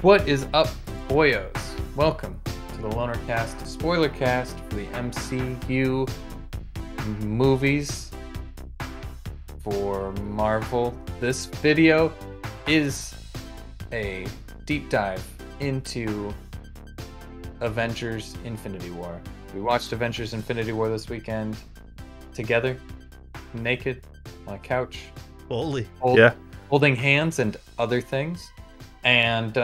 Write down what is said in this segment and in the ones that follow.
What is up, boyos? Welcome to the Loner Cast spoiler cast for the MCU movies for Marvel. This video is a deep dive into Avengers Infinity War. We watched Avengers Infinity War this weekend together, naked, on a couch. Holy. Holding hands and other things. And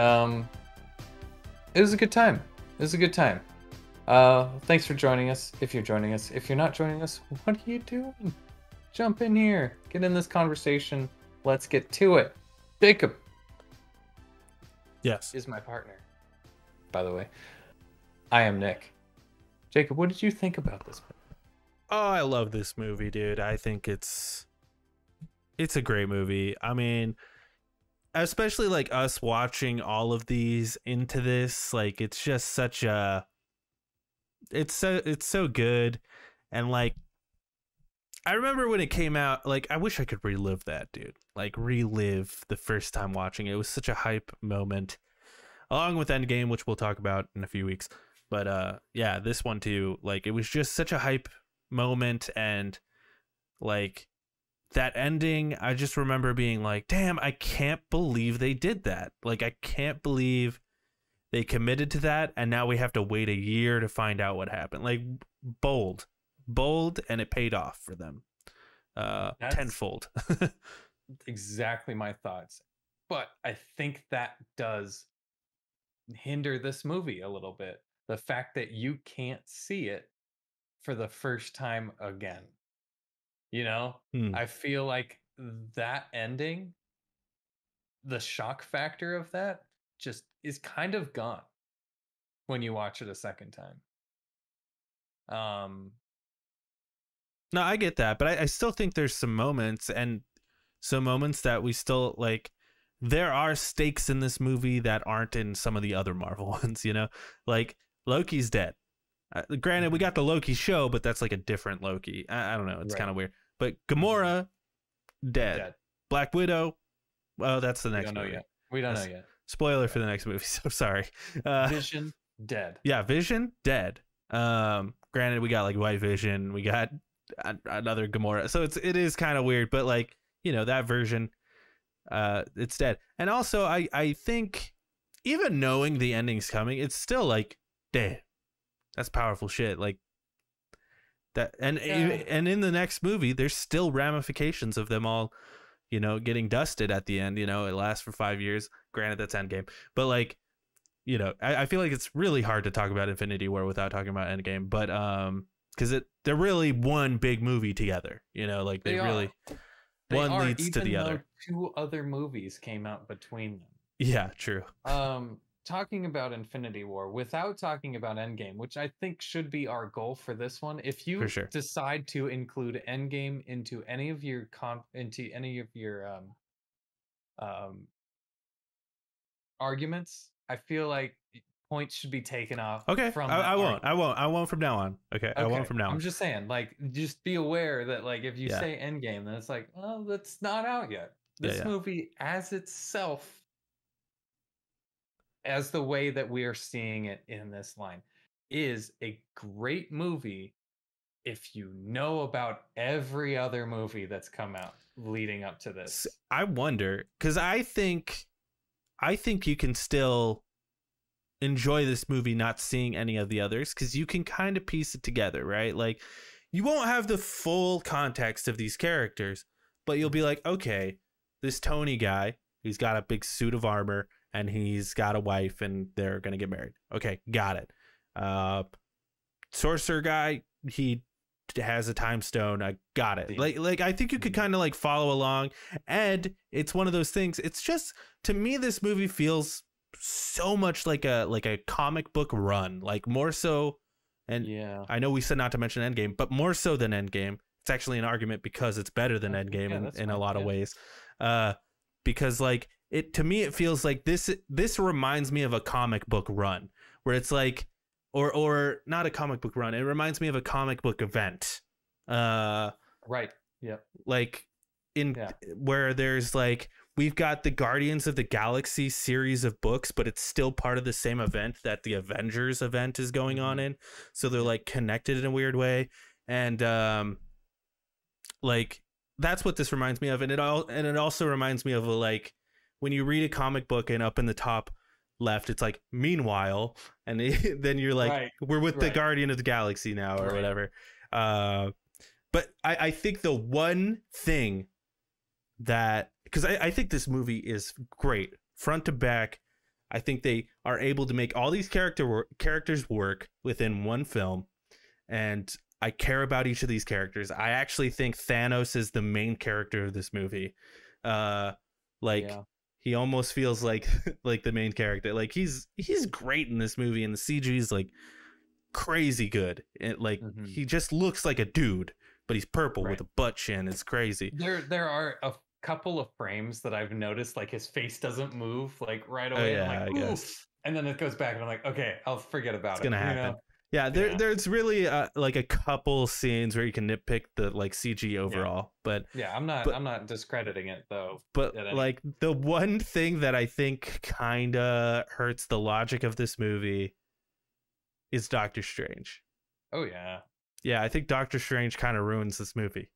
it was a good time. Thanks for joining us. If you're joining us, if you're not joining us, what are you doing? Jump in here. Get in this conversation. Let's get to it. Jacob. Yes. Is my partner. By the way, I am Nick. Jacob, what did you think about this movie? Oh, I love this movie, dude. I think it's a great movie. I mean, especially like us watching all of these into this, like it's just such a it's so good. And like I remember when it came out, like I wish I could relive that, dude. Like relive the first time watching it. It was such a hype moment, along with Endgame, which we'll talk about in a few weeks. But yeah, this one too, like it was just such a hype moment. And like that ending, I just remember being like, damn, I can't believe they did that. Like, I can't believe they committed to that, and now we have to wait a year to find out what happened. Like, bold, and it paid off for them tenfold. Exactly my thoughts. But I think that does hinder this movie a little bit. The fact that you can't see it for the first time again. You know, I feel like that ending, the shock factor of that just is kind of gone when you watch it a second time. No, I get that, but I still think there's some moments that we still like. There are stakes in this movie that aren't in some of the other Marvel ones, you know, like Loki's dead. Granted, we got the Loki show, but that's like a different Loki. I don't know. It's kind of weird. But Gamora, dead. Black Widow, well, that's the next movie. We don't know yet. Spoiler for the next movie, so sorry. Vision, dead. Yeah, Vision, dead. Granted, we got like White Vision, we got another Gamora, so it is kind of weird, but like, you know, that version, it's dead. And also, I think even knowing the ending's coming, it's still like, damn, that's powerful shit. Like, that, and in the next movie, there's still ramifications of them all, you know, getting dusted at the end. You know, it lasts for 5 years. Granted, that's Endgame, but like, you know, I feel like it's really hard to talk about Infinity War without talking about Endgame. But because they're really one big movie together. You know, like they really one leads to the other. 2 other movies came out between them. Yeah, true. Talking about Infinity War without talking about Endgame, which I think should be our goal for this one. If you decide to include Endgame into any of your arguments, I feel like points should be taken off. Okay, I won't from now on. Okay, I won't from now on. I'm just saying, like, just be aware that, like, if you say Endgame, then it's like, oh, that's not out yet. This movie as itself, as the way that we are seeing it in this line, is a great movie if you know about every other movie that's come out leading up to this. I wonder, because I think you can still enjoy this movie not seeing any of the others, because you can kind of piece it together, right? Like, you won't have the full context of these characters, but you'll be like, okay, this Tony guy, he's got a big suit of armor, and he's got a wife, and they're gonna get married. Okay, got it. Sorcerer guy, he has a time stone. I got it. Like I think you could kind of like follow along, and it's one of those things. It's just, to me, this movie feels so much like a comic book run, like more so. And I know we said not to mention Endgame, but more so than Endgame. It's actually an argument because it's better than Endgame in a lot of ways. Because like, to me, it feels like this reminds me of a comic book run, where it's like, or not a comic book run. It reminds me of a comic book event. Right. Yeah. Like where there's like, we've got the Guardians of the Galaxy series of books, but it's still part of the same event that the Avengers event is going on in. So they're Yeah. like connected in a weird way. And like that's what this reminds me of. And it also reminds me of like when you read a comic book and up in the top left it's like meanwhile, and then you're like, Right. we're with the Right. Guardian of the Galaxy now, or Right. whatever. But I think the one thing that, because I think this movie is great front to back. I think they are able to make all these characters work within one film, and I care about each of these characters. I actually think Thanos is the main character of this movie. Like Yeah. he almost feels like like the main character. Like he's great in this movie, and the CG is like crazy good. Like he just looks like a dude, but he's purple with a butt chin. It's crazy. There are a couple of frames that I've noticed like his face doesn't move like right Oh away. yeah, I'm like, I ooh. guess And then it goes back and I'm like, okay, I'll forget about it's it. gonna happen. You know? Yeah, there's really like a couple scenes where you can nitpick the like CG overall, but yeah, I'm not discrediting it though. But like the one thing that I think kind of hurts the logic of this movie is Doctor Strange. Oh yeah. Yeah, I think Doctor Strange kind of ruins this movie.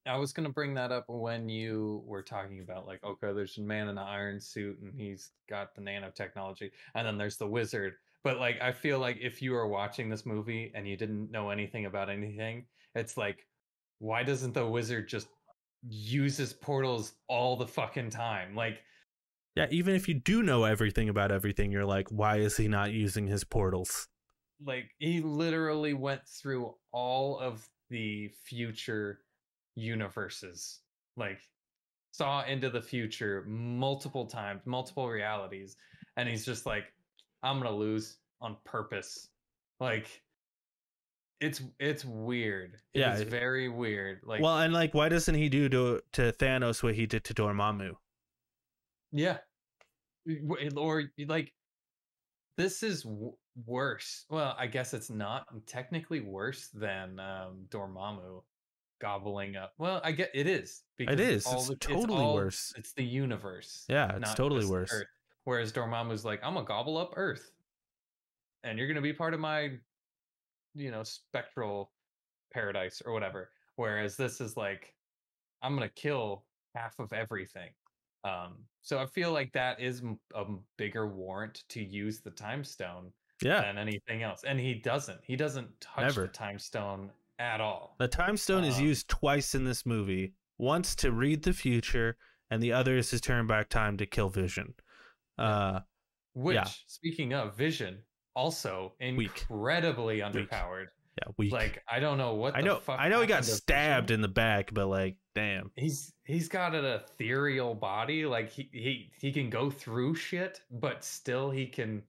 I was gonna bring that up when you were talking about like, okay, there's a man in an iron suit and he's got the nanotechnology, and then there's the wizard. But like, I feel like if you are watching this movie and you didn't know anything about anything, it's like, why doesn't the wizard just use his portals all the fucking time? Like, yeah, even if you do know everything about everything, you're like, why is he not using his portals? Like he literally went through all of the future universes, like saw into the future multiple times, multiple realities, and he's just like, I'm gonna lose on purpose. Like it's weird. It's very weird. Like, well, and like, why doesn't he do to Thanos what he did to Dormammu? Yeah, or like this is worse. Well, I guess it's not technically worse than Dormammu gobbling up. Well, I get it is, because it is. It's totally worse. It's the universe. Yeah, it's totally worse. Earth. Whereas Dormammu's like, I'm gonna gobble up Earth, and you're gonna be part of my, spectral paradise or whatever. Whereas this is like, I'm gonna kill half of everything. So I feel like that is a bigger warrant to use the time stone than anything else. And he doesn't touch the time stone at all. The time stone is used twice in this movie. Once to read the future, and the other is to turn back time to kill Vision. Speaking of Vision, also incredibly underpowered. Yeah, weak. Like, I don't know what I know he got stabbed in the back, but like, damn. He's got an ethereal body. Like he can go through shit, but still he can't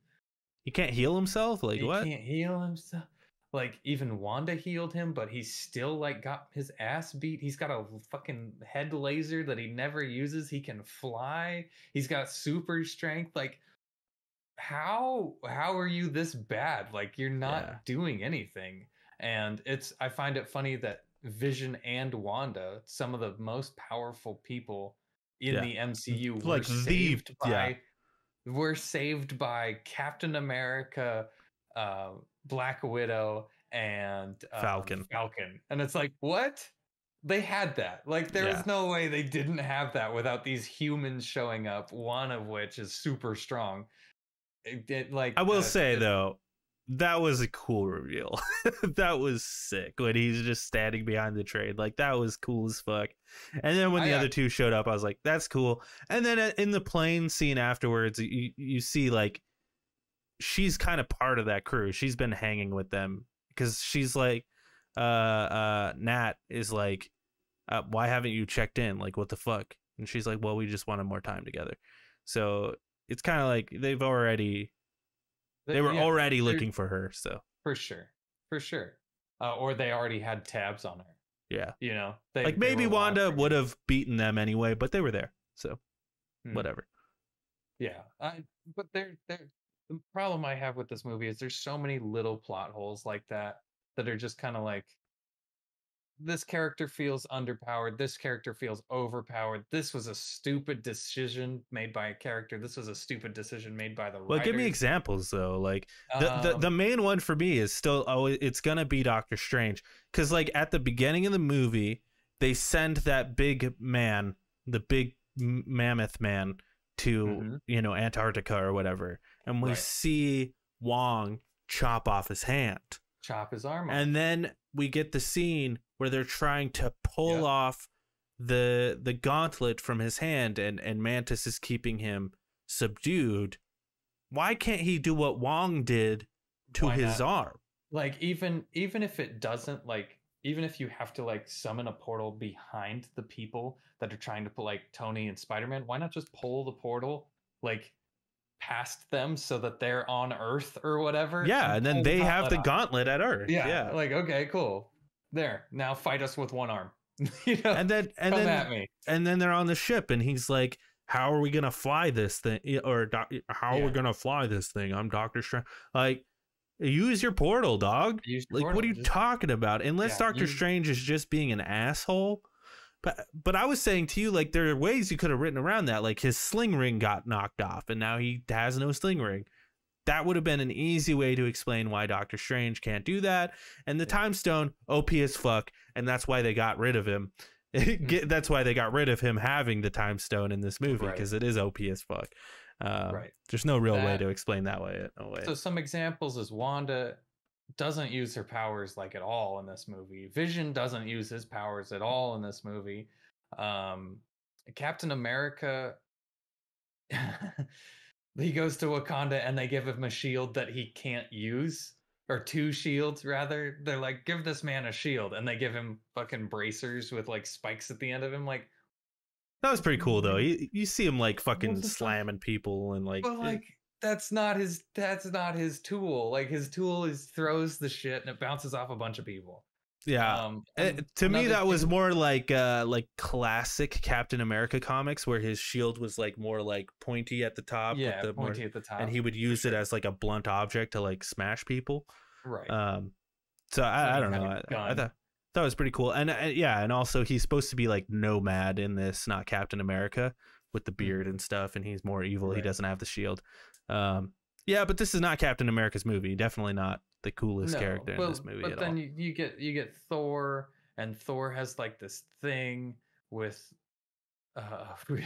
heal himself? Like, what? He can't heal himself. Like, even Wanda healed him, but he's still like got his ass beat. He's got a fucking head laser that he never uses. He can fly. He's got super strength. Like, how are you this bad? Like, you're not doing anything. And I find it funny that Vision and Wanda, some of the most powerful people in the MCU, were saved by Captain America, Black Widow, and Falcon. And it's like, what? They had that. Like, there is no way they didn't have that without these humans showing up, one of which is super strong. I will say though, that was a cool reveal. That was sick when he's just standing behind the train. Like, that was cool as fuck. And then when the other two showed up, I was like, that's cool. And then in the plane scene afterwards, you see like she's kind of part of that crew. She's been hanging with them because she's like, Nat is like, why haven't you checked in? Like, what the fuck? And she's like, well, we just wanted more time together. So it's kind of like they were already looking for her. So for sure. Or they already had tabs on her. Yeah. Like maybe Wanda would have beaten them anyway, but they were there. So whatever. Yeah. But the problem I have with this movie is there's so many little plot holes like that are just kind of like, this character feels underpowered. This character feels overpowered. This was a stupid decision made by a character. This was a stupid decision made by the Well, give me writers. examples though. Like the Um, main one for me is still it's gonna be Doctor Strange, because like at the beginning of the movie they send that big man, the big mammoth man, to mhm, Antarctica or whatever, and we right. see Wong chop off his hand, Chop his arm off. and then we get the scene where they're trying to pull Yep. off the gauntlet from his hand, and Mantis is keeping him subdued. Why can't he do what Wong did to Why his not? arm? Like even if it doesn't like even if you have to like summon a portal behind the people that are trying to put like Tony and Spider-Man, why not just pull the portal like past them so that they're on Earth or whatever Yeah, and and then pull the they have gauntlet the off? gauntlet at Earth. Yeah, Yeah. like okay, cool. There. Now fight us with one arm. You know, And then and come then at me. and then they're on the ship and he's like, how are we gonna fly this thing? Or how are we Yeah. gonna fly this thing? I'm Doctor Strange. Like, use your portal, dog. Use your Like, what portal. are you Just talking about? Unless yeah, Doctor use Strange is just being an asshole. But I was saying to you, like, there are ways you could have written around that. Like, his sling ring got knocked off, and now he has no sling ring. That would have been an easy way to explain why Doctor Strange can't do that. And the yeah. Time Stone, OP as fuck, and that's why they got rid of him. That's why they got rid of him having the Time Stone in this movie, Right. because it is OP as fuck. Right. There's no real way That to explain that way. No way. so some examples is Wanda doesn't use her powers like at all in this movie. Vision doesn't use his powers at all in this movie. Um, Captain America, he goes to Wakanda and they give him a shield that he can't use, or two shields rather. They're like, give this man a shield, and they give him fucking bracers with like spikes at the end of him. Like, That was pretty cool though. what You see him like fucking the fuck? slamming people and like, But like that's not his tool. Like his tool is throws the shit and it bounces off a bunch of people. yeah. And To me, another that was thing, more like classic Captain America comics, where his shield was like more like pointy at the top, yeah, with the more, pointy at the top, and he would for use it sure. as like a blunt object to like smash people. Right. So Like I he don't had know. a I gun. thought it was pretty cool, and yeah, and also he's supposed to be like Nomad in this, not Captain America, with the beard and stuff, and he's more evil. He Right. doesn't have the shield. Yeah, but this is not Captain America's movie. Definitely not the coolest character in this movie but at then all. you get Thor, and Thor has like this thing with really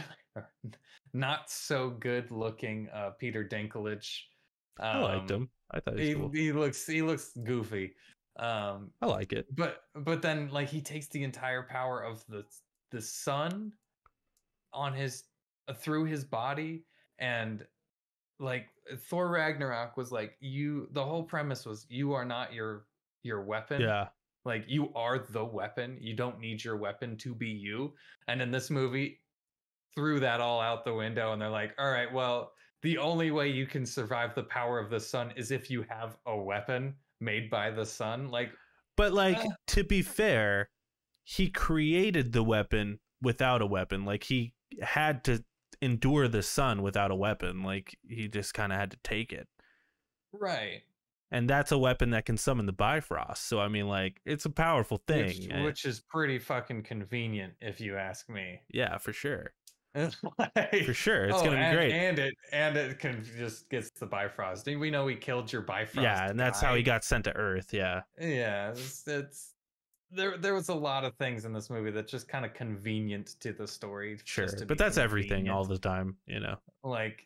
not so good looking Peter Dinklage. I liked him. I thought he was cool. He looks goofy. Um, I like it. but then like he takes the entire power of the sun on his through his body, and like Thor Ragnarok was like, the whole premise was you are not your weapon. Yeah. Like you are the weapon. You don't need your weapon to be you. And in this movie threw that all out the window, and they're like, all right, well, the only way you can survive the power of the sun is if you have a weapon made by the sun. Like, But like, uh, to be fair, he created the weapon without a weapon. Like, he had to endure the sun without a weapon. Like, he just kind of had to take it. right. And that's a weapon that can summon the Bifrost. So I mean, like, it's a powerful thing. Which is pretty fucking convenient if you ask me. Yeah, for sure. Like, For sure. It's gonna be great. And it can just gets the Bifrost. We know he killed your Bifrost. Yeah, and that's how he got sent to Earth. Yeah. Yeah, it's there was a lot of things in this movie that just kind of convenient to the story. Sure. Just to But be that's everything all convenient. the time, you know. Like,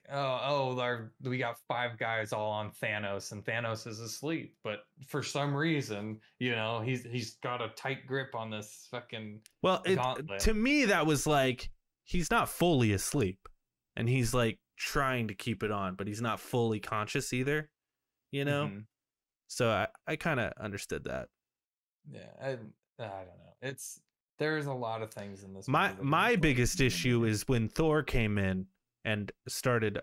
we got five guys all on Thanos, and Thanos is asleep, but for some reason, he's got a tight grip on this fucking Well, gauntlet. to me that was like, he's not fully asleep, and he's like trying to keep it on, but he's not fully conscious either, you know. Mhm. So I kind of understood that. Yeah, I don't know. There's a lot of things in this. My movie that my just biggest wasn't issue convenient. is when Thor came in and started,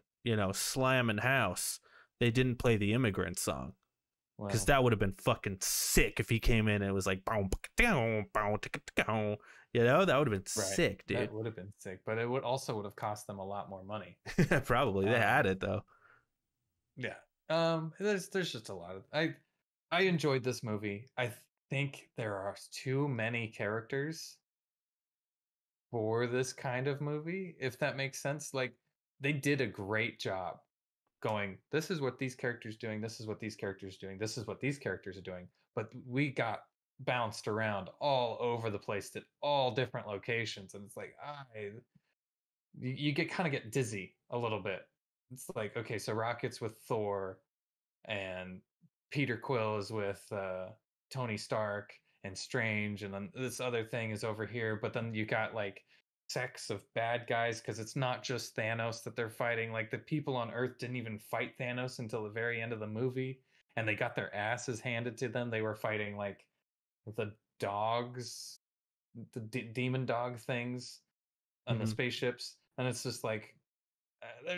slamming house. They didn't play the Immigrant Song, because Well, that would have been fucking sick if he came in and it was like, bow, bow, bow, that would have been right, sick, dude. that would have been sick, but it would have cost them a lot more money. Probably they had it though. Yeah. There's just a lot of I enjoyed this movie. think there are too many characters for this kind of movie, if that makes sense. Like they did a great job going, this is what these characters doing, this is what these characters doing, this is what these characters are doing. But we got bounced around all over the place at all different locations. And it's like, you get kind of get dizzy a little bit. It's like, okay, so Rocket's with Thor and Peter Quill is with Tony Stark and Strange, and then this other thing is over here. But then you got like sects of bad guys because it's not just Thanos that they're fighting. Like the people on Earth didn't even fight Thanos until the very end of the movie, and they got their asses handed to them. They were fighting like the dogs, the demon dog things on the spaceships, and it's just like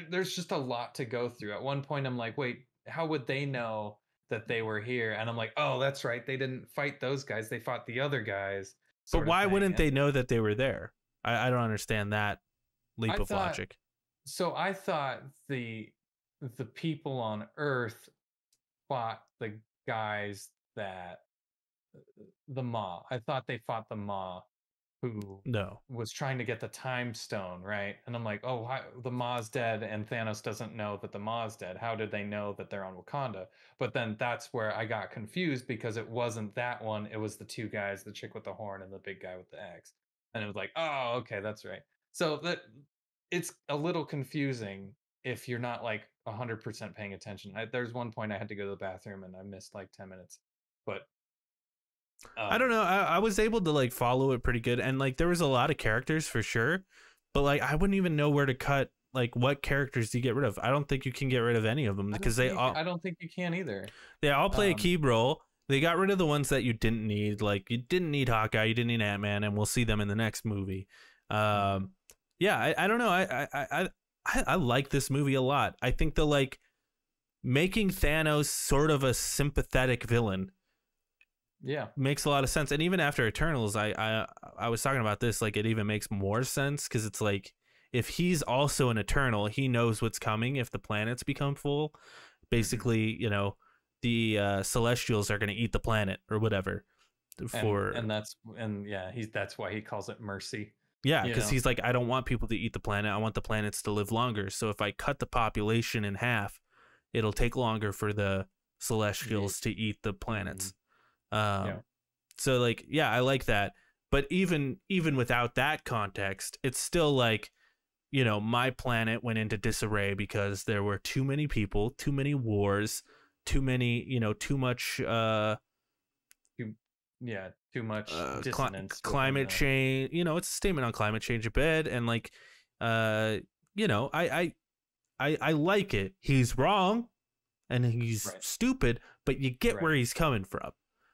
there's just a lot to go through. At one point, I'm like, wait, how would they know that they were here? And I'm like, oh, that's right, they didn't fight those guys; they fought the other guys. But why wouldn't they know that they were there? I don't understand that leap of logic. So I thought the people on Earth fought the guys that the Maw. I thought they fought the Maw, who was trying to get the time stone, right? And I'm like, oh, the Maw's dead and Thanos doesn't know that the Maw's dead. How did they know that they're on Wakanda? But then that's where I got confused because it wasn't that one. It was the two guys, the chick with the horn and the big guy with the axe. And it was like, oh, okay, that's right. So that it's a little confusing if you're not like 100% paying attention. There's one point I had to go to the bathroom and I missed like 10 minutes. But I don't know. I was able to like follow it pretty good, and like there was a lot of characters for sure, but like I wouldn't even know where to cut. Like what characters do you get rid of? I don't think you can get rid of any of them because I don't think you can either. They all play a key role. They got rid of the ones that you didn't need. Like you didn't need Hawkeye, you didn't need Ant-Man, and we'll see them in the next movie. Yeah, I don't know. I like this movie a lot. I think the like making Thanos sort of a sympathetic villain makes a lot of sense. And even after Eternals, I was talking about this, like it even makes more sense because it's like if he's also an Eternal, he knows what's coming if the planets become full. Basically, you know, the Celestials are going to eat the planet or whatever. That's why he calls it mercy. Yeah, because he's like, I don't want people to eat the planet. I want the planets to live longer. So if I cut the population in half, it'll take longer for the Celestials to eat the planets. So like, yeah, I like that. But even without that context, it's still like, you know, my planet went into disarray because there were too many people, too many wars, too many, you know, too much too much dissonance, climate change. You know, it's a statement on climate change a bit, and like you know, I like it. He's wrong and he's stupid, but you get where he's coming from.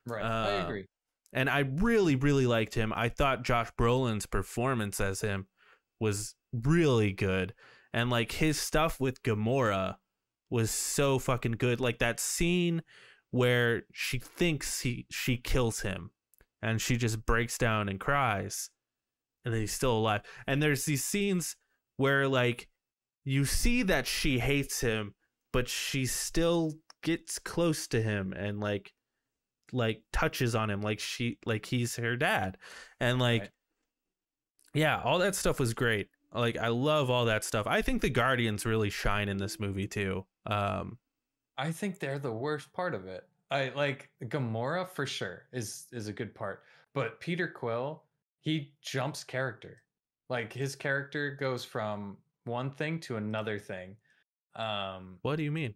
I agree. And I really, really liked him. I thought Josh Brolin's performance as him was really good. And like his stuff with Gamora was so fucking good. Like that scene where she thinks she kills him and she just breaks down and cries and then he's still alive. And there's these scenes where like you see that she hates him, but she still gets close to him and like touches on him like he's her dad. And like yeah, all that stuff was great. Like I love all that stuff. I think the Guardians really shine in this movie too. I think they're the worst part of it. I like Gamora for sure is a good part, but Peter Quill, he jumps character. Like his character goes from one thing to another thing. What do you mean?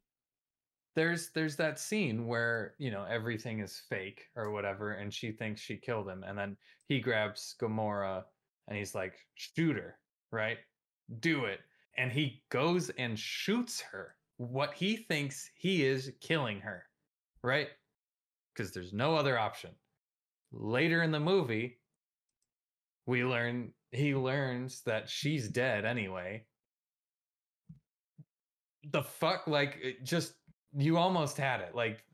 There's that scene where, you know, everything is fake or whatever, and she thinks she killed him, and then he grabs Gamora and he's like, shoot her, right? Do it. And he goes and shoots her. What he thinks he is killing her, right? Because there's no other option. Later in the movie, he learns that she's dead anyway. The fuck, like, it just, you almost had it. Like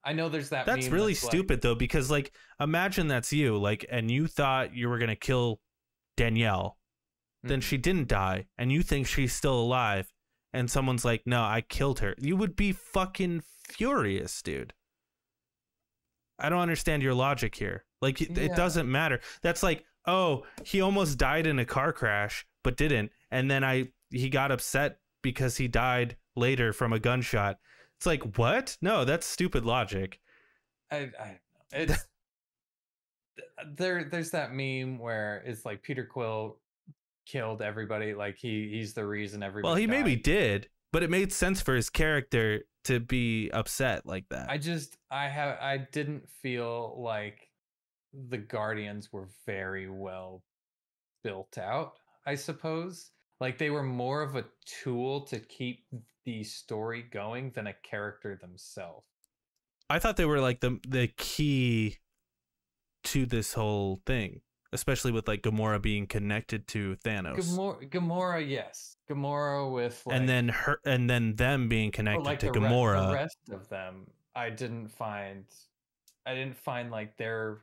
I know there's that. That's really stupid though, because like, imagine that's you, like, and you thought you were gonna kill Danielle, then she didn't die, and you think she's still alive, and someone's like, no, I killed her. You would be fucking furious, dude. I don't understand your logic here. Like, it Yeah. doesn't matter. That's like, oh, he almost died in a car crash, but didn't. And then he got upset because he died later from a gunshot. It's like, what? No, that's stupid logic. I it's there's that meme where it's like Peter Quill killed everybody, like he's the reason everybody Well, he died. maybe did, but it made sense for his character to be upset like that. I didn't feel like the Guardians were very well built out, I suppose. Like they were more of a tool to keep the story going than a character themselves. I thought they were like the key to this whole thing, especially with like Gamora being connected to Thanos. Gamora, yes. Gamora with like, and then them being connected like to the Gamora. The rest of them, I didn't find like their.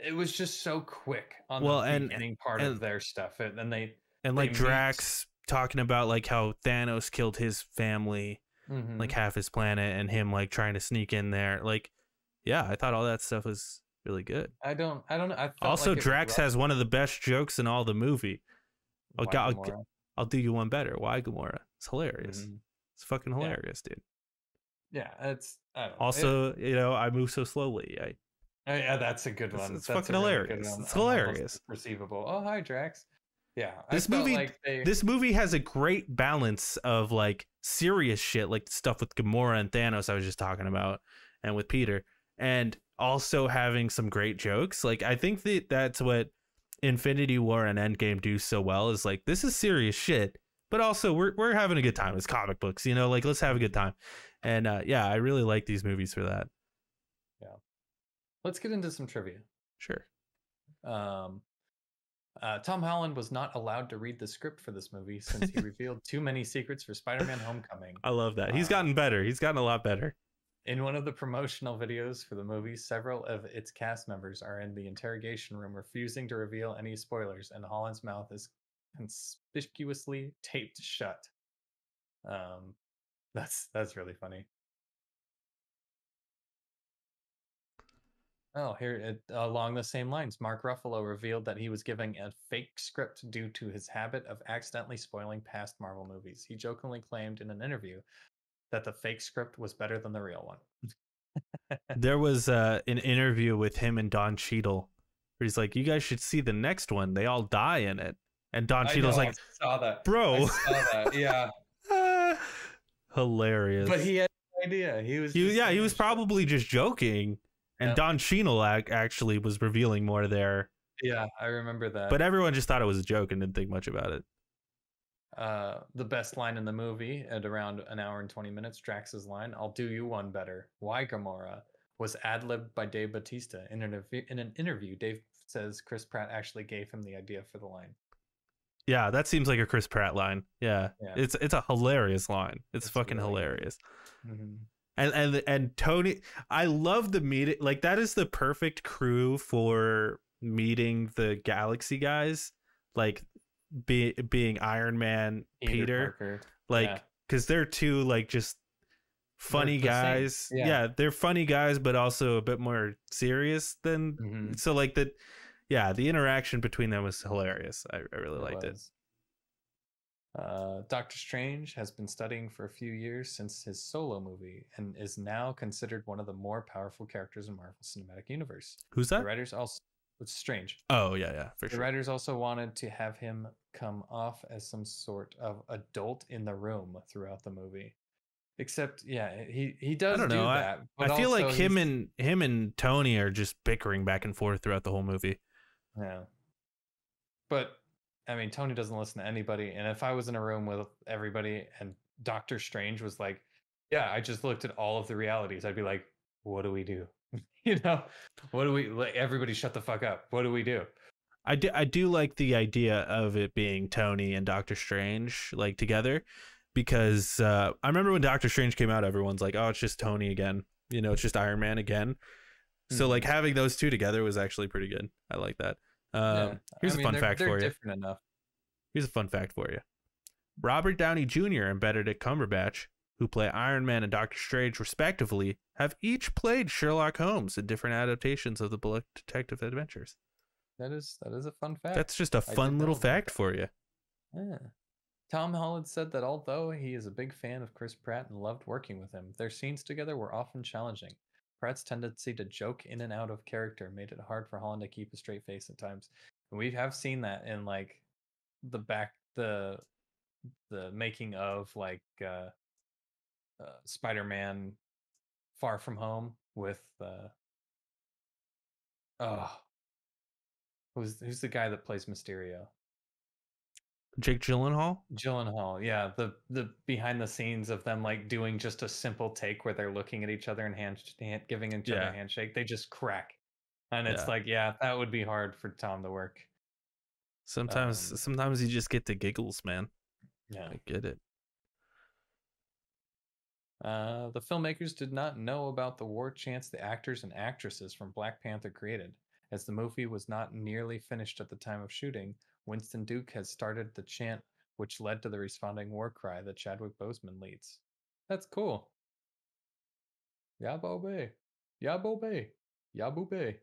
It was just so quick on the beginning part of their stuff, and they like Drax talking about like how Thanos killed his family, like half his planet, and him like trying to sneak in there. Like, yeah, I thought all that stuff was really good. I don't know. I also, like Drax has one of the best jokes in all the movie. I'll do you one better. Why Gamora? It's hilarious. It's fucking hilarious, dude. Yeah, it's. I don't know. Also, I move so slowly. Yeah, that's a good one. It's fucking hilarious. It's hilarious. Perceivable. Oh, hi, Drax. Yeah, this movie has a great balance of like serious shit, like stuff with Gamora and Thanos I was just talking about, and with Peter, and also having some great jokes. Like I think that's what Infinity War and Endgame do so well, is like this is serious shit, but also we're having a good time. It's comic books, like let's have a good time. And yeah, I really like these movies for that. Yeah. Let's get into some trivia. Sure. Tom Holland was not allowed to read the script for this movie since he revealed too many secrets for Spider-Man Homecoming. I love that. He's gotten better. He's gotten a lot better. In one of the promotional videos for the movie, several of its cast members are in the interrogation room refusing to reveal any spoilers, and Holland's mouth is conspicuously taped shut. That's really funny. Oh, here, along the same lines, Mark Ruffalo revealed that he was giving a fake script due to his habit of accidentally spoiling past Marvel movies. He jokingly claimed in an interview that the fake script was better than the real one. There was an interview with him and Don Cheadle where he's like, you guys should see the next one. They all die in it. And Don Cheadle's like, I saw that. Bro. I saw that, yeah. Hilarious. But he had no idea. He was probably just joking. And yep. Don Cheadle actually was revealing more there. Yeah, I remember that. But everyone just thought it was a joke and didn't think much about it. The best line in the movie, at around an hour and 20 minutes, Drax's line, "I'll do you one better. Why, Gamora?" was ad-libbed by Dave Bautista. In an interview, Dave says Chris Pratt actually gave him the idea for the line. Yeah, that seems like a Chris Pratt line. Yeah. It's a hilarious line. It's fucking really hilarious. Mm-hmm. And Tony, I love the meeting. Like that is the perfect crew for meeting the Galaxy guys. Like being Iron Man, Peter Parker. Like because they're two like just funny guys. Yeah, they're funny guys, but also a bit more serious than so like that. Yeah, the interaction between them was hilarious. I really liked it. Doctor Strange has been studying for a few years since his solo movie and is now considered one of the more powerful characters in Marvel Cinematic Universe. Who's that? The writers also... It's Strange. Oh, yeah, for sure. The writers also wanted to have him come off as some sort of adult in the room throughout the movie. Except, yeah, he does do that. But I feel like him and Tony are just bickering back and forth throughout the whole movie. Yeah. But... I mean, Tony doesn't listen to anybody. And if I was in a room with everybody and Doctor Strange was like, yeah, I just looked at all of the realities, I'd be like, what do we do? What do we, like, everybody shut the fuck up. What do we do? I do like the idea of it being Tony and Doctor Strange like together, because I remember when Doctor Strange came out, everyone's like, oh, it's just Tony again. It's just Iron Man again. So like having those two together was actually pretty good. I like that. Here's a fun fact for you. Different enough. Here's a fun fact for you. Robert Downey Jr. and Benedict Cumberbatch who play Iron Man and Doctor Strange respectively, have each played Sherlock Holmes in different adaptations of the beloved detective adventures. That is a fun fact. That's just a I fun did little know about fact that. for you. Yeah. Tom Holland said that although he is a big fan of Chris Pratt and loved working with him, their scenes together were often challenging. Pratt's tendency to joke in and out of character made it hard for Holland to keep a straight face at times. And we have seen that in like the back the making of like Spider-Man Far From Home with oh who's the guy that plays Mysterio? Jake Gyllenhaal? Gyllenhaal, yeah, the behind the scenes of them like doing just a simple take where they're looking at each other and giving each other a Yeah. handshake. They just crack, and it's Yeah. like, yeah, that would be hard for Tom to work. Sometimes you just get the giggles, man. Yeah. I get it. The filmmakers did not know about the war chants the actors and actresses from Black Panther created. As the movie was not nearly finished at the time of shooting, Winston Duke has started the chant which led to the responding war cry that Chadwick Boseman leads. That's cool. Yabobe. Yabobe. Yabube.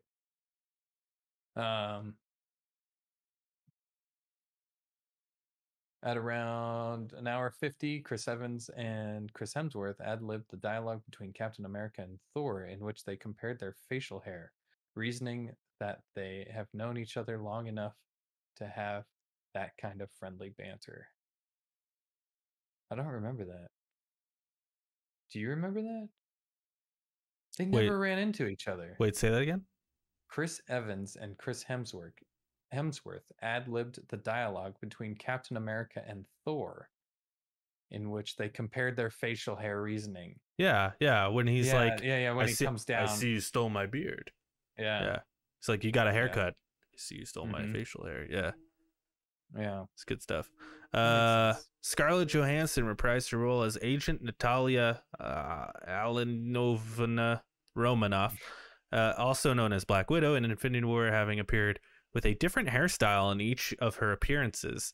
At around an hour 50, Chris Evans and Chris Hemsworth ad-libbed the dialogue between Captain America and Thor in which they compared their facial hair, reasoning that they have known each other long enough to have that kind of friendly banter. I don't remember that. Do you remember that? They never ran into each other. Wait, say that again? Chris Evans and Chris Hemsworth ad-libbed the dialogue between Captain America and Thor in which they compared their facial hair reasoning. Yeah, when he's like, when he comes down. I see you stole my beard. Yeah. It's like, you got a haircut. I see you stole my facial hair. Yeah. Yeah. It's good stuff. Scarlett Johansson reprised her role as Agent Natalia Alenovna Romanoff, also known as Black Widow, in Infinity War, having appeared with a different hairstyle in each of her appearances.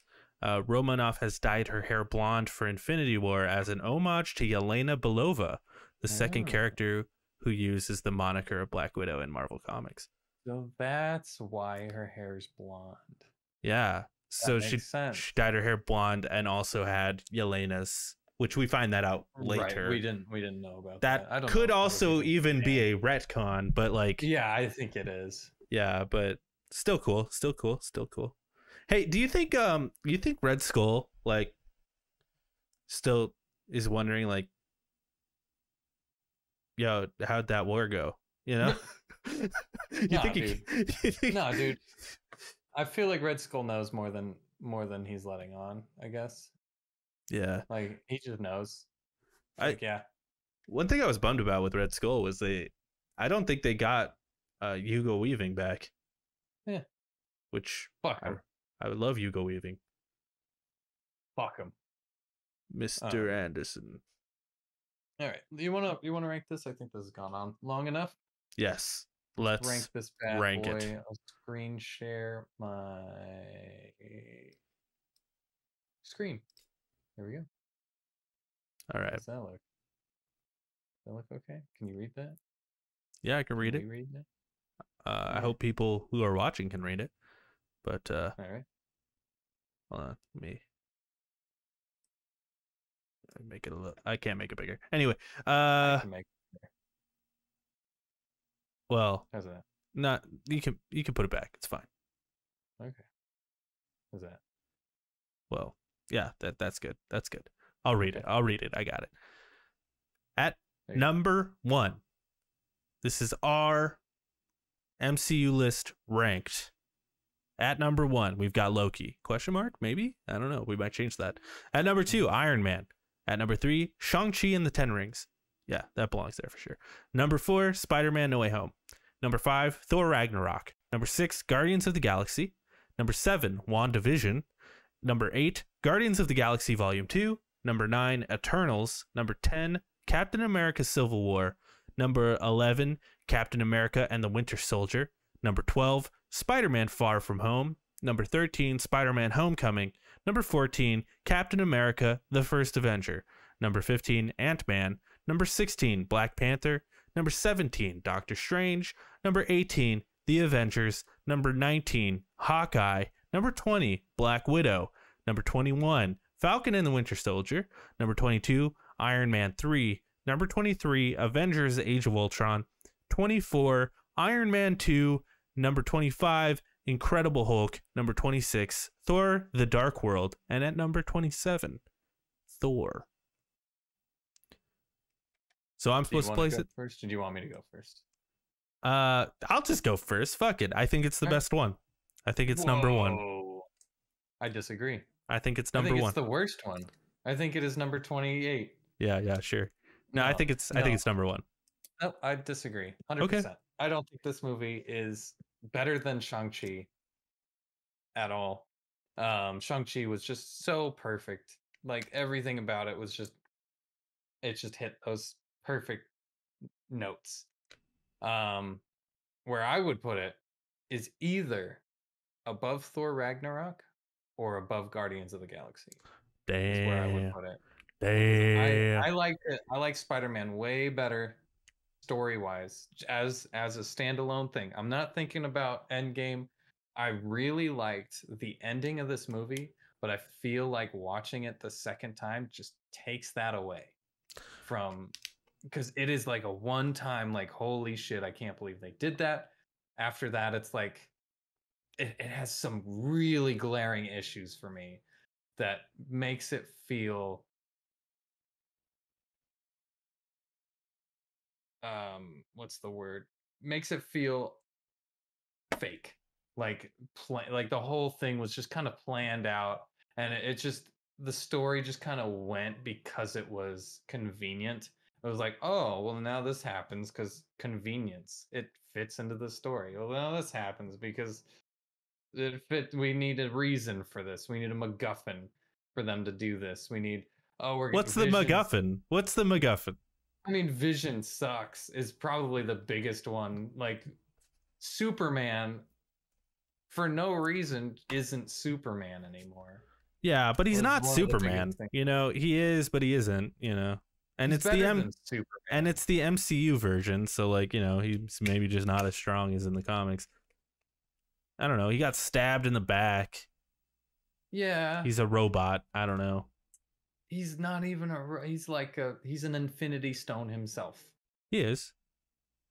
Romanoff has dyed her hair blonde for Infinity War as an homage to Yelena Belova, the second character who uses the moniker of Black Widow in Marvel Comics. So that's why her hair is blonde. Yeah. So she dyed her hair blonde and also had Yelena's, which we find that out later. Right. We didn't know about that. I don't could know also even be a retcon, but like, yeah, I think it is. Yeah, but still cool. Hey, do you think Red Skull like still is wondering like, yo, how'd that war go? You know? No, dude. I feel like Red Skull knows more than he's letting on, I guess. Yeah. Like, he just knows. Yeah. One thing I was bummed about with Red Skull was I don't think they got Hugo Weaving back. Yeah. Which fuck him. I would love Hugo Weaving. Fuck him. Mr. Anderson. All right. You wanna rank this? I think this has gone on long enough. Yes. Let's rank this bad rank boy. it. I'll screen share my screen. There we go. All right. Does that look? Does that look okay? Can you read that? Yeah, I can read it. Can you read that? I hope people who are watching can read it. But all right. Hold on, me make it a little. I can't make it bigger. Anyway, I can make it bigger. Well, how's that? Not you can put it back. It's fine. Okay. How's that? Well, yeah, that's good. That's good. I'll read it. I got it. At number 1, this is our MCU list ranked. At number 1, we've got Loki. Question mark? Maybe? I don't know. We might change that. At number 2, Iron Man. At number 3, Shang-Chi and the Ten Rings. Yeah, that belongs there for sure. Number 4, Spider-Man No Way Home. Number 5, Thor Ragnarok. Number 6, Guardians of the Galaxy. Number 7, WandaVision. Number 8, Guardians of the Galaxy Volume 2. Number 9, Eternals. Number 10, Captain America Civil War. Number 11, Captain America and the Winter Soldier. Number 12, Spider-Man Far From Home. Number 13, Spider-Man Homecoming. Number 14, Captain America, The First Avenger. Number 15, Ant-Man. Number 16, Black Panther. Number 17, Doctor Strange. Number 18, The Avengers. Number 19, Hawkeye. Number 20, Black Widow. Number 21, Falcon and the Winter Soldier. Number 22, Iron Man 3. Number 23, Avengers Age of Ultron. 24, Iron Man 2. Number 25, Incredible Hulk. Number 26, Thor The Dark World. And at number 27, Thor. So I'm supposed to place it first, or do you want me to go first? I'll just go first. Fuck it. I think it's the best one. I think it's number one. I disagree. I think it's number one. It's the worst one. I think it is number 28. Yeah, sure. No, I think it's number one. No, I disagree. 100%. Okay. I don't think this movie is better than Shang-Chi at all. Shang-Chi was just so perfect. Like everything about it was just hit those perfect notes. Where I would put it is either above Thor Ragnarok or above Guardians of the Galaxy. Damn. Is where I would put it. Damn. I like it. I like Spider-Man way better story-wise as a standalone thing. I'm not thinking about Endgame. I really liked the ending of this movie, but I feel like watching it the second time just takes that away from, because it is like a one-time, like, holy shit, I can't believe they did that. After that, it's like it has some really glaring issues for me that makes it feel what's the word? Makes it feel fake. Like the whole thing was just kind of planned out, and it just, the story just kind of went because it was convenient. It was like, oh, well, now this happens because convenience. It fits into the story. Well, now this happens because we need a reason for this. We need a MacGuffin for them to do this. We need, what's the MacGuffin? What's the MacGuffin? I mean, Vision sucks is probably the biggest one. Like, Superman, for no reason, isn't Superman anymore. Yeah, but he's not Superman. You know, he is, but he isn't, you know. And it's the MCU version, so, like, you know, he's maybe just not as strong as in the comics. I don't know. He got stabbed in the back. Yeah. He's a robot. I don't know. He's not even he's an Infinity Stone himself. He is.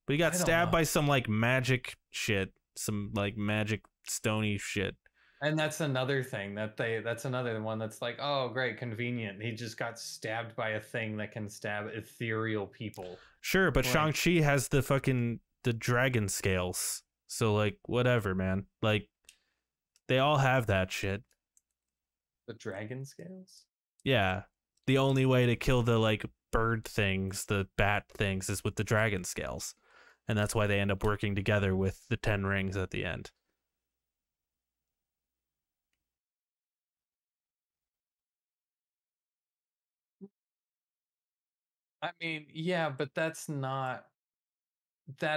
But he got stabbed by some, like, magic shit. Some, like, magic stony shit. And that's another thing that's another one that's like, oh, great, convenient. He just got stabbed by a thing that can stab ethereal people. Sure, but like, Shang-Chi has the dragon scales. So, like, whatever, man. Like, they all have that shit. The dragon scales? Yeah. The only way to kill the, like, bird things, the bat things, is with the dragon scales. And that's why they end up working together with the 10 rings at the end. I mean, yeah, but that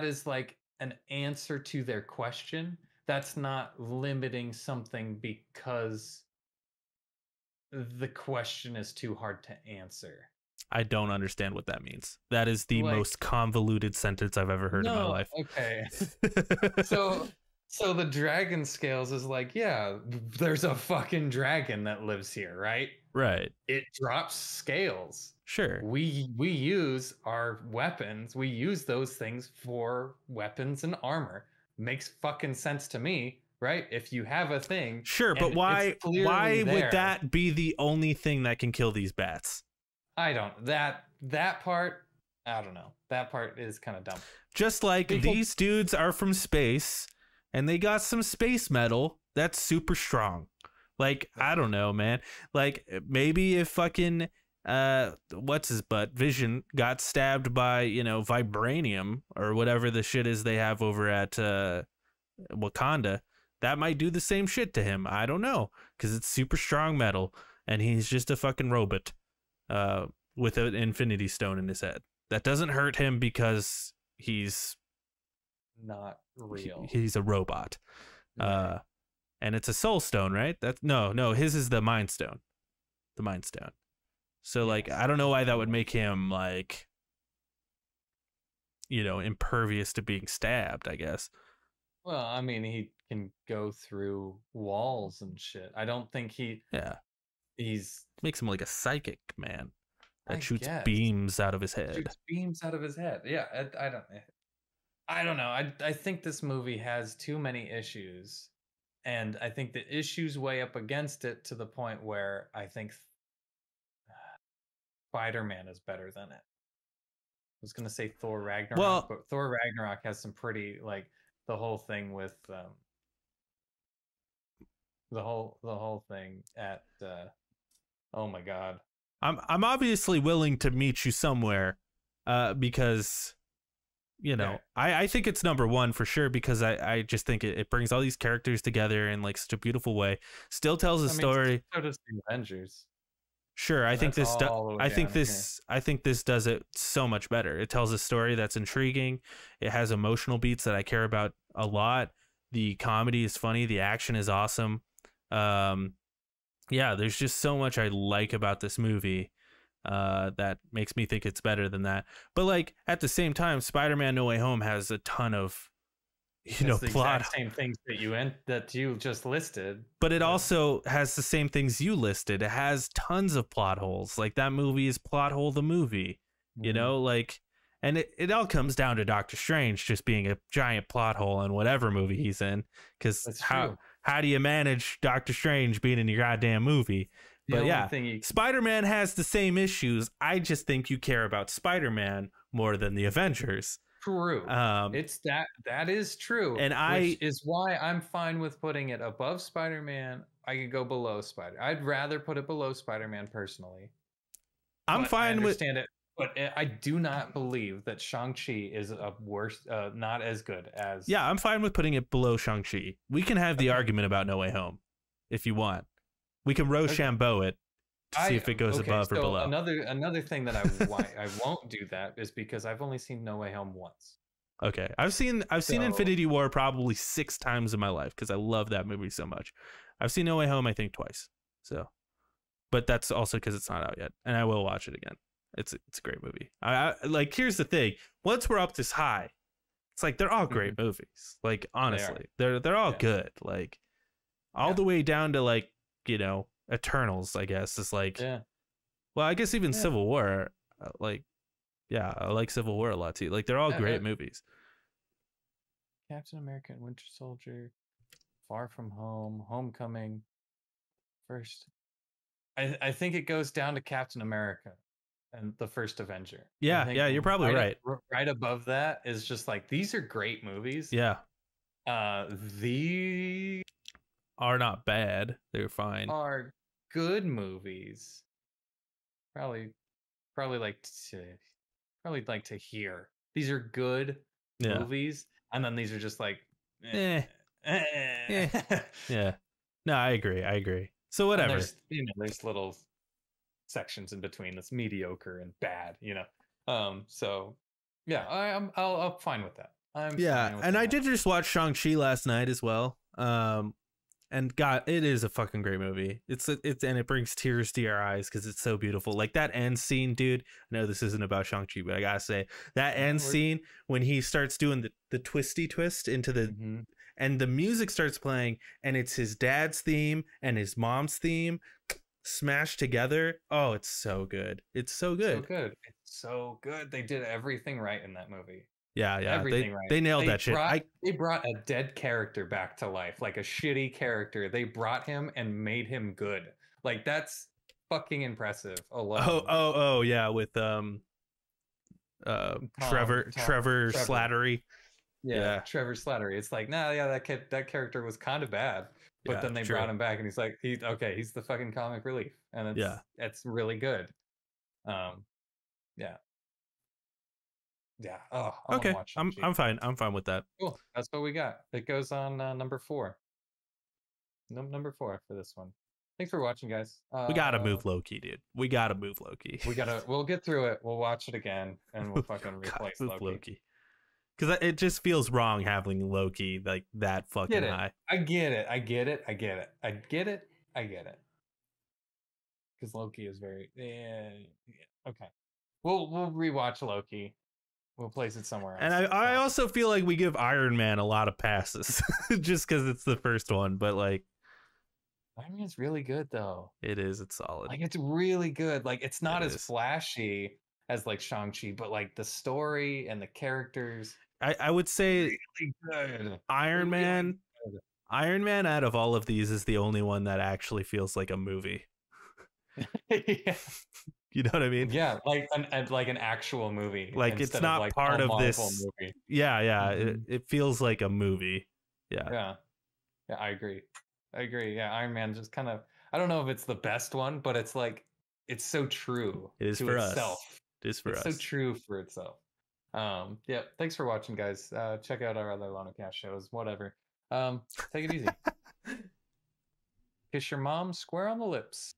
is like an answer to their question. That's not limiting something because the question is too hard to answer. I don't understand what that means. That is the most convoluted sentence I've ever heard in my life. Okay. So the dragon scales is like, yeah, there's a fucking dragon that lives here, right? Right. It drops scales. Sure. We use our weapons. We use those things for weapons and armor. Makes fucking sense to me, right? If you have a thing. Sure, but why would that be the only thing that can kill these bats? I don't. That part, I don't know. That part is kind of dumb. Just like these dudes are from space and they got some space metal that's super strong. Like, I don't know, man. Like, maybe if fucking what's his butt, Vision, got stabbed by, you know, vibranium or whatever the shit is they have over at Wakanda, that might do the same shit to him. I don't know, because it's super strong metal and he's just a fucking robot with an infinity stone in his head. That doesn't hurt him because he's not real. He's a robot. Right. And it's a soul stone, right? No, his is the mind stone. The mind stone. So like, Yes, I don't know why that would absolutely. make him like, impervious to being stabbed, I guess. Well, I mean, he can go through walls and shit. I don't think Yeah. he's Makes him like a psychic man that I shoots guess beams out of his head. shoots beams out of his head. Yeah, I don't know. I think this movie has too many issues, and I think the issues weigh up against it to the point where I think Spider-Man is better than it. I was gonna say Thor Ragnarok, Well, but Thor Ragnarok has some pretty like the whole thing with the whole thing at oh my god. I'm obviously willing to meet you somewhere, because Okay. I think it's number one for sure because I just think it brings all these characters together in like such a beautiful way. Still tells a I mean, story. so does the Avengers, Sure, I and think that's this. all the way down in here. I think this does it so much better. It tells a story that's intriguing. It has emotional beats that I care about a lot. The comedy is funny. The action is awesome. Um, yeah, there's just so much I like about this movie, that makes me think it's better than that. But like at the same time, Spider-Man: No Way Home has a ton of It's the plot, exact same things that you just listed, but it but also has the same things you listed. It has tons of plot holes. Like that movie is plot hole the movie, mhm, like, and it all comes down to Doctor Strange just being a giant plot hole in whatever movie he's in. Because that's true. how do you manage Doctor Strange being in your goddamn movie? The But only yeah, thing you Spider-Man has the same issues. I just think you care about Spider-Man more than the Avengers. True. Um, It's that is true, and which is why I'm fine with putting it above Spider-Man. I could go below Spider. I'd rather put it below Spider-Man personally, I'm but I fine with. understand it. But I do not believe that Shang-Chi is a worse, not as good as. Yeah, I'm fine with putting it below Shang-Chi. We can have the Okay. argument about No Way Home if you want. We can Okay. Rochambeau it to see if it goes Okay. above or So below. another thing that why I won't do that is because I've only seen No Way Home once. Okay. I've seen So Infinity War probably 6 times in my life because I love that movie so much. I've seen No Way Home I think twice. So, but that's also because it's not out yet, and I will watch it again. It's a great movie. I like. Here's the thing: once we're up this high, it's like they're all great mhm, movies. Like they are. honestly, they're all Yeah. good. Like all Yeah. the way down to like Eternals. I guess is like, Yeah. well, I guess even Yeah. Civil War. Like, yeah, I like Civil War a lot too. Like they're all Uh, great movies. Captain America and Winter Soldier, Far From Home, Homecoming, first. I think it goes down to Captain America and the first Avenger. I Yeah, think yeah, you're probably right. right above that is just like these are great movies. Yeah, Uh, these are not bad. They're fine. are good movies. Probably probably like to probably like to hear. These are good Yeah. movies, and then these are just like, Eh. Eh. eh. Yeah. No, I agree. I agree. So And whatever. there's little sections in between that's mediocre and bad. So yeah, I'm fine with that. I'm Yeah, fine with and I that. did just watch Shang-Chi last night as well. And God, it is a fucking great movie. It's and it brings tears to your eyes because it's so beautiful. Like that end scene, dude. I know this isn't about Shang-Chi, but I gotta say that No, end scene when he starts doing the twisty twist into the mhm. and the music starts playing and it's his dad's theme and his mom's theme smashed together. Oh, it's so good. It's so So good. good. It's so good. They did everything right in that movie. Yeah, yeah. Everything right. They nailed They that shit. brought they brought a dead character back to life, like a shitty character. They brought him and made him good. Like that's fucking impressive alone. Oh yeah, with Trevor Trevor. Slattery. Yeah, Yeah. Trevor Slattery. It's like, nah, yeah, that character was kind of bad, but Yeah, then they true. brought him back, and he's like, he's the fucking comic relief, and Yeah. it's really good. Um, yeah, yeah. Oh, I want to Okay. watch I'm Shang-Chi. I'm fine. I'm fine with that. Cool. That's what we got. It goes on number four. Number four for this one. Thanks for watching, guys. We gotta move Loki, dude. We gotta move Loki. We'll get through it. We'll watch it again, and we'll fucking Gotta replace move Loki. Loki. Because it just feels wrong having Loki like that fucking Get it? high. I get it. I get it. I get it. I get it. I get it. because Loki is very yeah. Okay. We'll rewatch Loki. We'll place it somewhere And else. I also feel like we give Iron Man a lot of passes just because it's the first one, but like Iron Man's really good though. it's solid. Like it's really good. Like it's It not as is. flashy as like Shang-Chi, but like the story and the characters I would say really good. Iron Really Man good. Iron Man out of all of these is the only one that actually feels like a movie. Yeah. You know what I mean? Yeah, like an actual movie Like it's instead of not like part a of Marvel this. movie. Yeah, yeah. Mhm. It feels like a movie. Yeah, Yeah. Yeah, I agree. I agree. Yeah, Iron Man just kind of I don't know if it's the best one, but it's like it's so true it is to for us. itself. It is for It's so us. true for itself. Yeah, thanks for watching, guys. Check out our other Lonocast shows, whatever. Take it easy. Kiss your mom square on the lips.